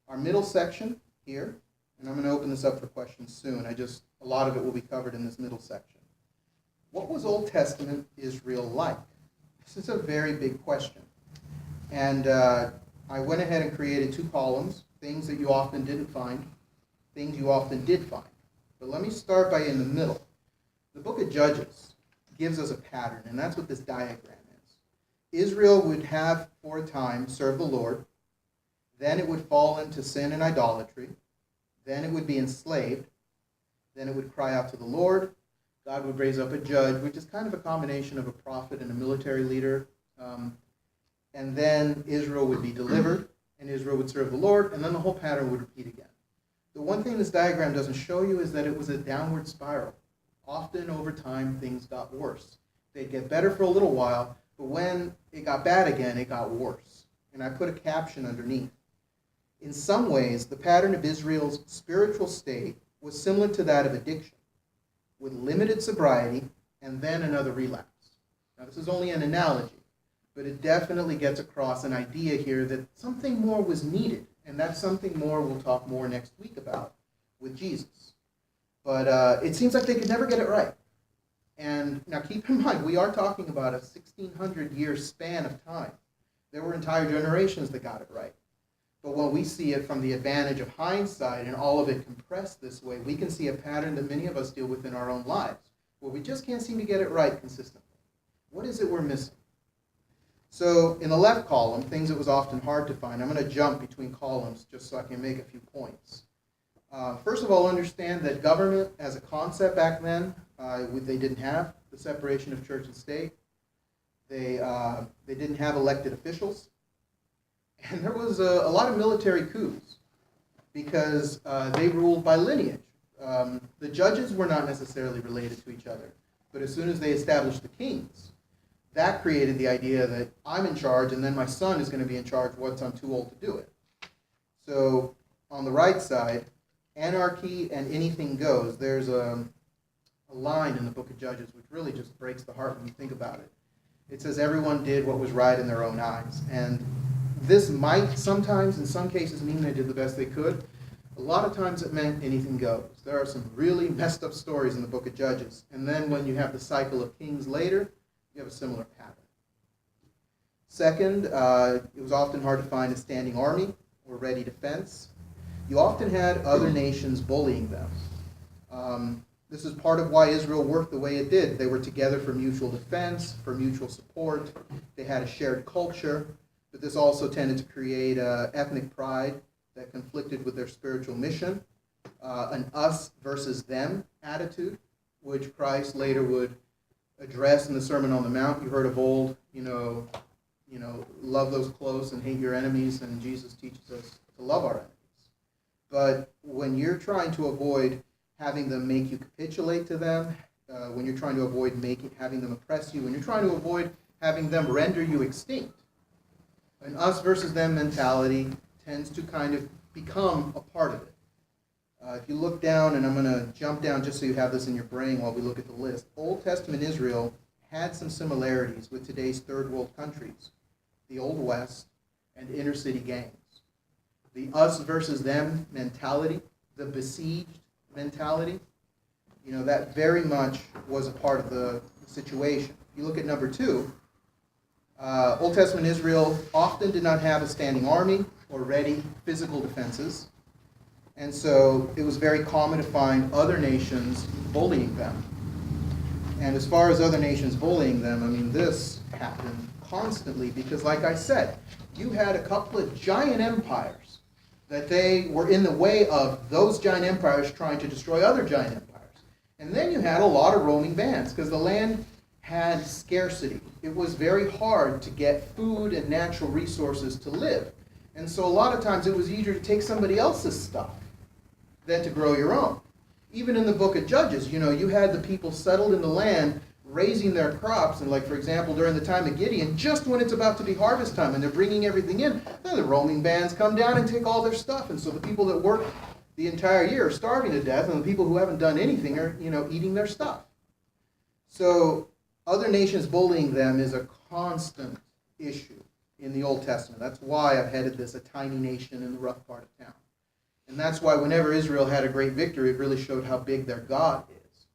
Our middle section here, and I'm going to open this up for questions soon. A lot of it will be covered in this middle section. What was Old Testament Israel like? This is a very big question. And I went ahead and created 2 columns, things that you often didn't find, things you often did find. But let me start by in the middle. The book of Judges gives us a pattern, and that's what this diagram is. Israel would have, for a time, served the Lord. Then it would fall into sin and idolatry. Then it would be enslaved. Then it would cry out to the Lord. God would raise up a judge, which is kind of a combination of a prophet and a military leader. And then Israel would be delivered, and Israel would serve the Lord, and then the whole pattern would repeat again. The one thing this diagram doesn't show you is that it was a downward spiral. Often over time, things got worse. They'd get better for a little while, but when it got bad again, it got worse. And I put a caption underneath. In some ways, the pattern of Israel's spiritual state was similar to that of addiction, with limited sobriety and then another relapse. Now, this is only an analogy, but it definitely gets across an idea here that something more was needed, and that something more we'll talk more next week about with Jesus. But it seems like they could never get it right. And now keep in mind, we are talking about a 1,600-year span of time. There were entire generations that got it right. But when we see it from the advantage of hindsight and all of it compressed this way, we can see a pattern that many of us deal with in our own lives, where we just can't seem to get it right consistently. What is it we're missing? So in the left column, things that was often hard to find, I'm going to jump between columns just so I can make a few points. First of all, understand that government as a concept back then, they didn't have the separation of church and state. They didn't have elected officials. And there was a lot of military coups because they ruled by lineage. The judges were not necessarily related to each other. But as soon as they established the kings, that created the idea that I'm in charge and then my son is going to be in charge once I'm too old to do it. So on the right side, anarchy and anything goes. There's a line in the book of Judges which really just breaks the heart when you think about it. It says everyone did what was right in their own eyes. And this might sometimes, in some cases, mean they did the best they could. A lot of times it meant anything goes. There are some really messed up stories in the book of Judges. And then when you have the cycle of kings later, you have a similar pattern. Second, it was often hard to find a standing army or ready defense. You often had other nations bullying them. This is part of why Israel worked the way it did. They were together for mutual defense, for mutual support. They had a shared culture, but this also tended to create ethnic pride that conflicted with their spiritual mission, an us versus them attitude, which Christ later would address in the Sermon on the Mount. You heard of old, love those close and hate your enemies, and Jesus teaches us to love our enemies. But when you're trying to avoid having them make you capitulate to them, when you're trying to avoid having them oppress you, when you're trying to avoid having them render you extinct, an us versus them mentality tends to kind of become a part of it. If you look down, and I'm going to jump down just so you have this in your brain while we look at the list, Old Testament Israel had some similarities with today's third world countries, the Old West, and inner city gangs. The us versus them mentality, the besieged mentality, that very much was a part of the situation. If you look at number 2, Old Testament Israel often did not have a standing army or ready physical defenses. And so it was very common to find other nations bullying them. And as far as other nations bullying them, this happened constantly because, like I said, you had a couple of giant empires that they were in the way of those giant empires trying to destroy other giant empires. And then you had a lot of roaming bands because the land had scarcity. It was very hard to get food and natural resources to live. And so a lot of times it was easier to take somebody else's stuff than to grow your own. Even in the book of Judges, you had the people settled in the land raising their crops, and like, for example, during the time of Gideon, just when it's about to be harvest time and they're bringing everything in, then the roaming bands come down and take all their stuff. And so the people that work the entire year are starving to death, and the people who haven't done anything are, eating their stuff. So other nations bullying them is a constant issue. in the Old Testament. That's why I've headed this a tiny nation in the rough part of town. And that's why whenever Israel had a great victory, it really showed how big their God is.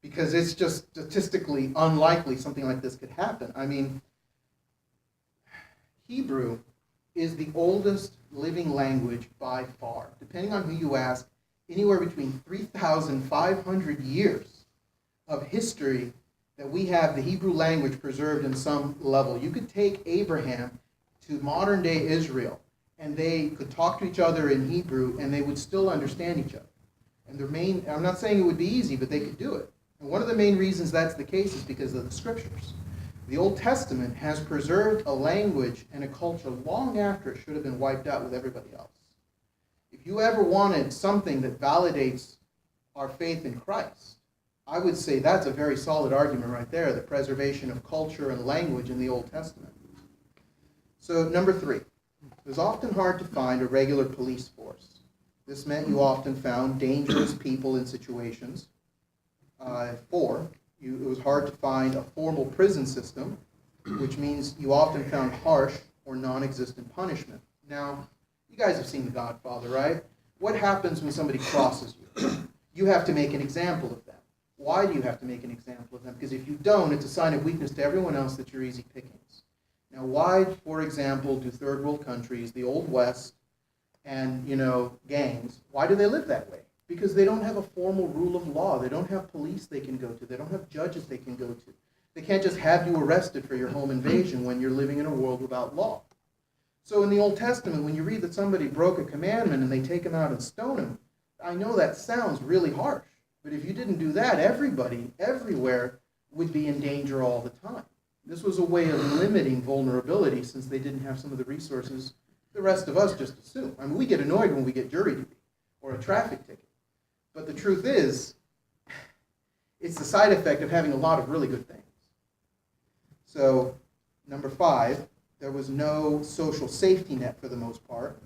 Because it's just statistically unlikely something like this could happen. I mean, Hebrew is the oldest living language by far. Depending on who you ask, anywhere between 3,500 years of history that we have the Hebrew language preserved in some level. You could take Abraham to modern day Israel, and they could talk to each other in Hebrew, and they would still understand each other. And I'm not saying it would be easy, but they could do it. And one of the main reasons that's the case is because of the scriptures. The Old Testament has preserved a language and a culture long after it should have been wiped out with everybody else. If you ever wanted something that validates our faith in Christ, I would say that's a very solid argument right there, the preservation of culture and language in the Old Testament. So, number 3, it was often hard to find a regular police force. This meant you often found dangerous people in situations. 4, it was hard to find a formal prison system, which means you often found harsh or non-existent punishment. Now, you guys have seen The Godfather, right? What happens when somebody crosses you? You have to make an example of them. Why do you have to make an example of them? Because if you don't, it's a sign of weakness to everyone else that you're easy pickings. Now, why, for example, do third world countries, the Old West, and, gangs, why do they live that way? Because they don't have a formal rule of law. They don't have police they can go to. They don't have judges they can go to. They can't just have you arrested for your home invasion when you're living in a world without law. So in the Old Testament, when you read that somebody broke a commandment and they take him out and stone him, I know that sounds really harsh. But if you didn't do that, everybody, everywhere, would be in danger all the time. This was a way of limiting vulnerability since they didn't have some of the resources the rest of us just assume. I mean, we get annoyed when we get jury duty or a traffic ticket. But the truth is, it's the side effect of having a lot of really good things. So, number 5, there was no social safety net for the most part.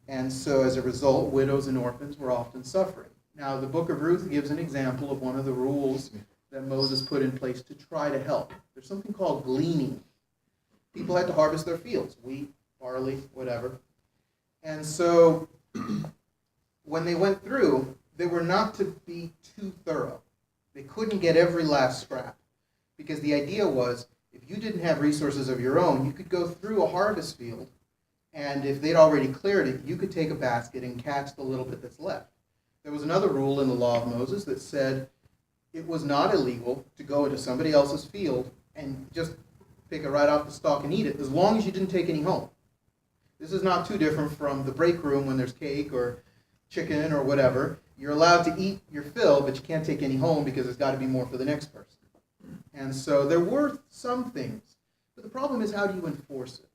And so, as a result, widows and orphans were often suffering. Now, the book of Ruth gives an example of one of the rules that Moses put in place to try to help. There's something called gleaning. People had to harvest their fields, wheat, barley, whatever. And so, when they went through, they were not to be too thorough. They couldn't get every last scrap. Because the idea was, if you didn't have resources of your own, you could go through a harvest field, and if they'd already cleared it, you could take a basket and catch the little bit that's left. There was another rule in the law of Moses that said it was not illegal to go into somebody else's field and just pick it right off the stalk and eat it, as long as you didn't take any home. This is not too different from the break room when there's cake or chicken or whatever. You're allowed to eat your fill, but you can't take any home because there's got to be more for the next person. And so there were some things, but the problem is, how do you enforce it?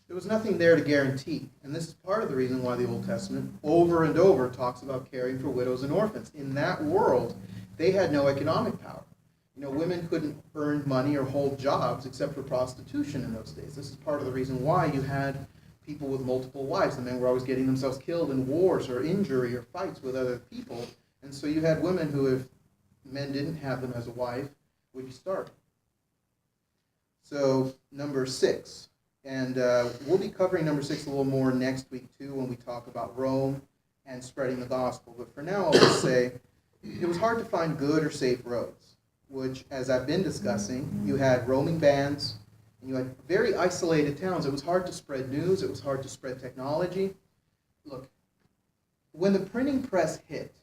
There was nothing there to guarantee, and this is part of the reason why the Old Testament over and over talks about caring for widows and orphans. In that world, they had no economic power. Women couldn't earn money or hold jobs except for prostitution in those days. This is part of the reason why you had people with multiple wives, and men were always getting themselves killed in wars or injury or fights with other people. And so you had women who, if men didn't have them as a wife, would be starving. So, number 6. And we'll be covering number 6 a little more next week, too, when we talk about Rome and spreading the gospel. But for now, I'll just say it was hard to find good or safe roads, which, as I've been discussing, you had roaming bands, and you had very isolated towns. It was hard to spread news. It was hard to spread technology. Look, when the printing press hit,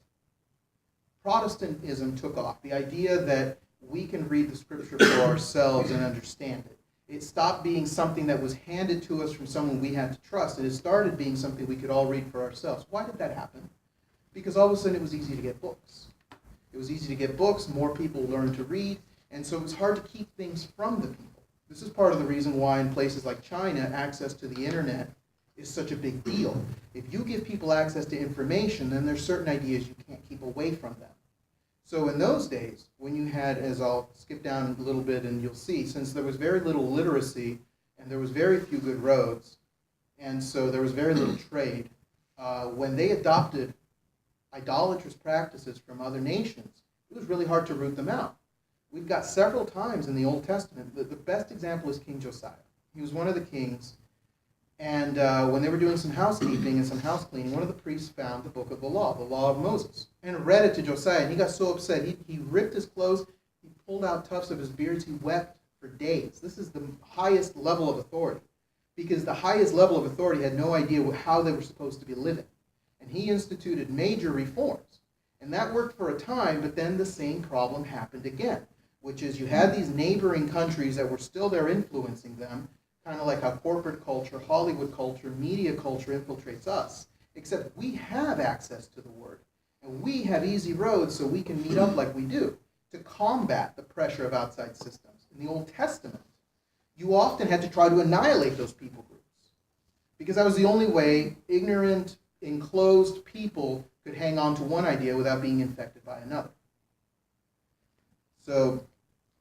Protestantism took off. The idea that we can read the scripture for ourselves and understand it. It stopped being something that was handed to us from someone we had to trust, and it started being something we could all read for ourselves. Why did that happen? Because all of a sudden it was easy to get books. It was easy to get books, more people learned to read, and so it was hard to keep things from the people. This is part of the reason why in places like China, access to the internet is such a big deal. If you give people access to information, then there's certain ideas you can't keep away from them. So in those days, when you had, as I'll skip down a little bit and you'll see, since there was very little literacy and there was very few good roads, and so there was very little trade, when they adopted idolatrous practices from other nations, it was really hard to root them out. We've got several times in the Old Testament, the best example is King Josiah. He was one of the kings. And when they were doing some housekeeping and some house cleaning, one of the priests found the book of the law of Moses, and read it to Josiah. And he got so upset, he ripped his clothes, he pulled out tufts of his beards, he wept for days. This is the highest level of authority, because the highest level of authority had no idea how they were supposed to be living. And he instituted major reforms. And that worked for a time, but then the same problem happened again, which is you had these neighboring countries that were still there influencing them, kind of like how corporate culture, Hollywood culture, media culture infiltrates us, except we have access to the Word, and we have easy roads so we can meet up like we do to combat the pressure of outside systems. In the Old Testament, you often had to try to annihilate those people groups, because that was the only way ignorant, enclosed people could hang on to one idea without being infected by another. So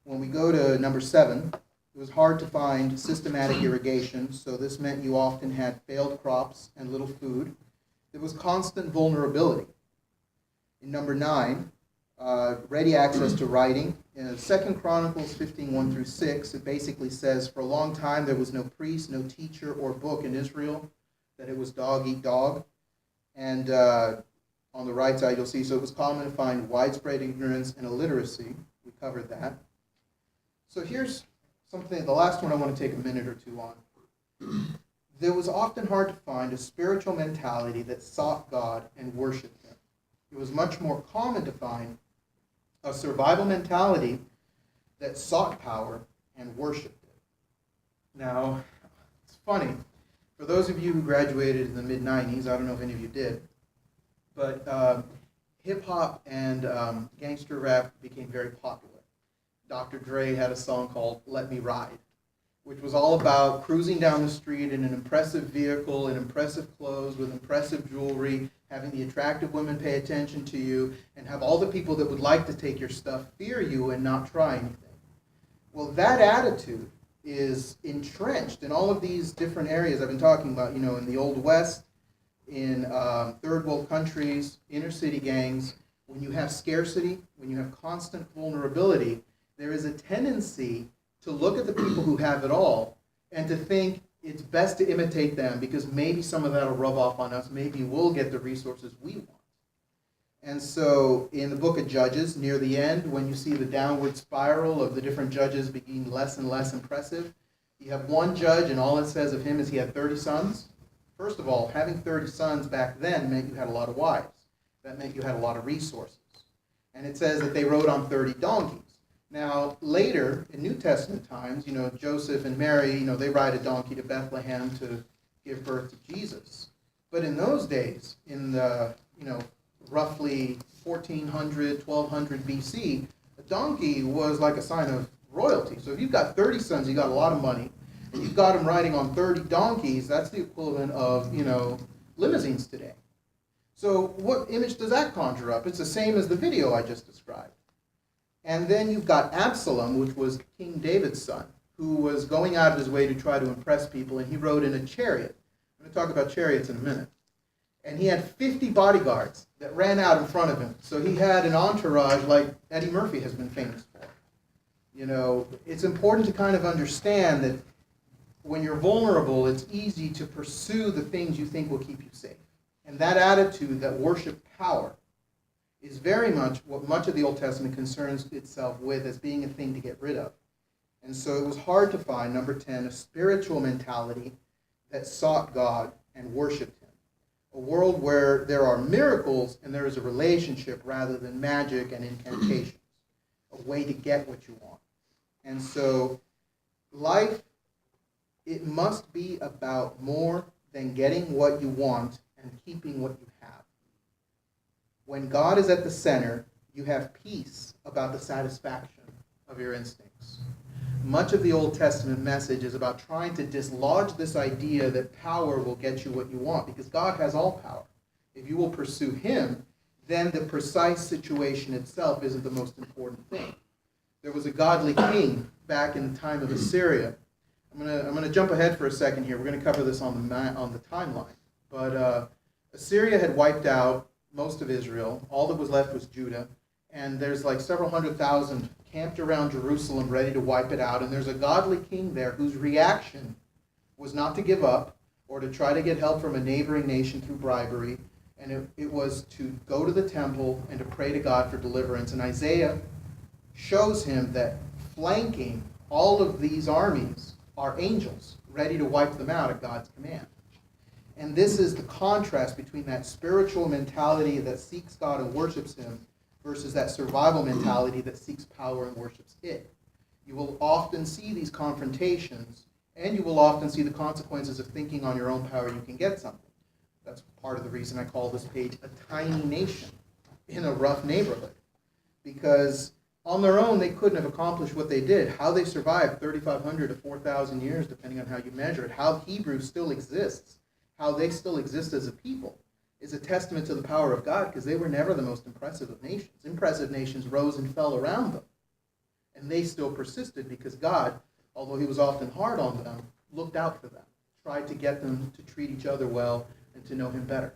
when we go to number 7, it was hard to find systematic irrigation, so this meant you often had failed crops and little food. There was constant vulnerability. In number 9, ready access to writing. In 2 Chronicles 15:1 through 6, it basically says, for a long time there was no priest, no teacher or book in Israel, that it was dog eat dog. And on the right side you'll see, so it was common to find widespread ignorance and illiteracy. We covered that. So here's something, the last one I want to take a minute or two on. There was often hard to find a spiritual mentality that sought God and worshiped Him. It was much more common to find a survival mentality that sought power and worshiped it. Now, it's funny. For those of you who graduated in the mid-90s, I don't know if any of you did, but hip-hop and gangster rap became very popular. Dr. Dre had a song called Let Me Ride, which was all about cruising down the street in an impressive vehicle, in impressive clothes, with impressive jewelry, having the attractive women pay attention to you, and have all the people that would like to take your stuff fear you and not try anything. Well, that attitude is entrenched in all of these different areas I've been talking about, in the Old West, in third world countries, inner city gangs. When you have scarcity, when you have constant vulnerability, there is a tendency to look at the people who have it all and to think it's best to imitate them because maybe some of that will rub off on us. Maybe we'll get the resources we want. And so in the book of Judges, near the end, when you see the downward spiral of the different judges being less and less impressive, you have one judge and all it says of him is he had 30 sons. First of all, having 30 sons back then meant you had a lot of wives. That meant you had a lot of resources. And it says that they rode on 30 donkeys. Now, later, in New Testament times, Joseph and Mary, they ride a donkey to Bethlehem to give birth to Jesus. But in those days, in the, roughly 1400, 1200 BC, a donkey was like a sign of royalty. So if you've got 30 sons, you've got a lot of money, and you've got them riding on 30 donkeys, that's the equivalent of, limousines today. So what image does that conjure up? It's the same as the video I just described. And then you've got Absalom, which was King David's son, who was going out of his way to try to impress people, and he rode in a chariot. I'm going to talk about chariots in a minute. And he had 50 bodyguards that ran out in front of him. So he had an entourage like Eddie Murphy has been famous for. It's important to kind of understand that when you're vulnerable, it's easy to pursue the things you think will keep you safe. And that attitude that worship power is very much what much of the Old Testament concerns itself with as being a thing to get rid of. And so it was hard to find, number 10, a spiritual mentality that sought God and worshiped Him. A world where there are miracles and there is a relationship rather than magic and incantations. A way to get what you want. And so life, it must be about more than getting what you want and keeping what you have. When God is at the center, you have peace about the satisfaction of your instincts. Much of the Old Testament message is about trying to dislodge this idea that power will get you what you want, because God has all power. If you will pursue Him, then the precise situation itself isn't the most important thing. There was a godly king back in the time of Assyria. I'm going to jump ahead for a second here. We're going to cover this on the timeline. But Assyria had wiped out most of Israel. All that was left was Judah. And there's like several 100,000 camped around Jerusalem ready to wipe it out. And there's a godly king there whose reaction was not to give up or to try to get help from a neighboring nation through bribery, and it was to go to the temple and to pray to God for deliverance. And Isaiah shows him that flanking all of these armies are angels ready to wipe them out at God's command. And this is the contrast between that spiritual mentality that seeks God and worships him versus that survival mentality that seeks power and worships it. You will often see these confrontations, and you will often see the consequences of thinking on your own power you can get something. That's part of the reason I call this page a tiny nation in a rough neighborhood. Because on their own, they couldn't have accomplished what they did. How they survived 3,500 to 4,000 years, depending on how you measure it, how Hebrew still exists, how they still exist as a people, is a testament to the power of God, because they were never the most impressive of nations. Impressive nations rose and fell around them. And they still persisted because God, although he was often hard on them, looked out for them, tried to get them to treat each other well and to know him better.